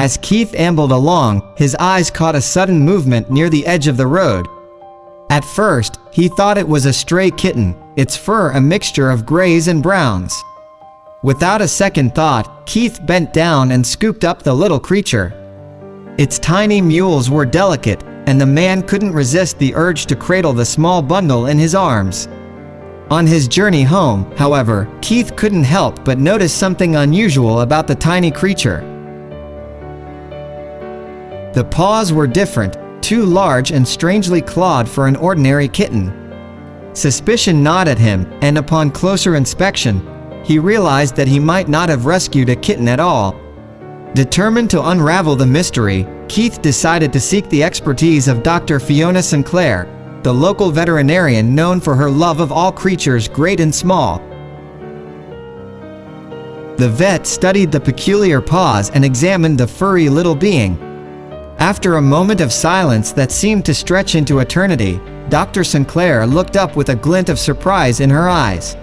As Keith ambled along, his eyes caught a sudden movement near the edge of the road. At first, he thought it was a stray kitten, its fur a mixture of grays and browns. Without a second thought, Keith bent down and scooped up the little creature. Its tiny mules were delicate, and the man couldn't resist the urge to cradle the small bundle in his arms. On his journey home, however, Keith couldn't help but notice something unusual about the tiny creature. The paws were different, too large and strangely clawed for an ordinary kitten. Suspicion gnawed at him, and upon closer inspection, he realized that he might not have rescued a kitten at all. Determined to unravel the mystery, Keith decided to seek the expertise of Dr. Fiona Sinclair, the local veterinarian known for her love of all creatures great and small. The vet studied the peculiar paws and examined the furry little being. After a moment of silence that seemed to stretch into eternity, Dr. Sinclair looked up with a glint of surprise in her eyes.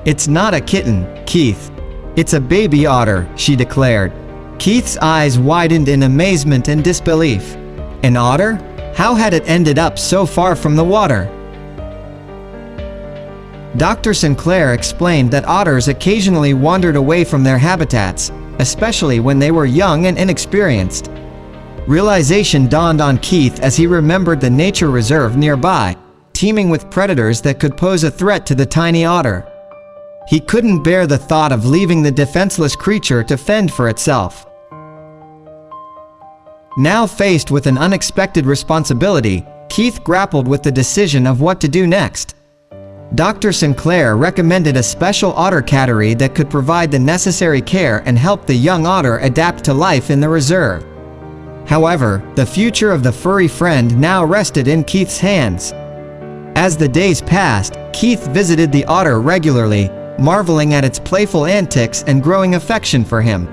"It's not a kitten, Keith. It's a baby otter," she declared. Keith's eyes widened in amazement and disbelief. An otter? How had it ended up so far from the water? Dr. Sinclair explained that otters occasionally wandered away from their habitats, especially when they were young and inexperienced. Realization dawned on Keith as he remembered the nature reserve nearby, teeming with predators that could pose a threat to the tiny otter. He couldn't bear the thought of leaving the defenseless creature to fend for itself. Now faced with an unexpected responsibility, Keith grappled with the decision of what to do next. Dr. Sinclair recommended a special otter cattery that could provide the necessary care and help the young otter adapt to life in the reserve. However, the future of the furry friend now rested in Keith's hands. As the days passed, Keith visited the otter regularly, marveling at its playful antics and growing affection for him.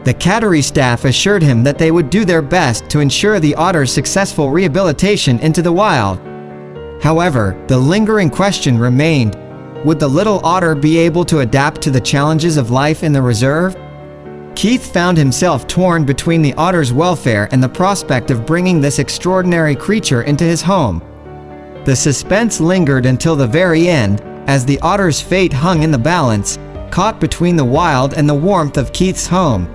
The cattery staff assured him that they would do their best to ensure the otter's successful rehabilitation into the wild. However, the lingering question remained: would the little otter be able to adapt to the challenges of life in the reserve? Keith found himself torn between the otter's welfare and the prospect of bringing this extraordinary creature into his home. The suspense lingered until the very end, as the otter's fate hung in the balance, caught between the wild and the warmth of Keith's home.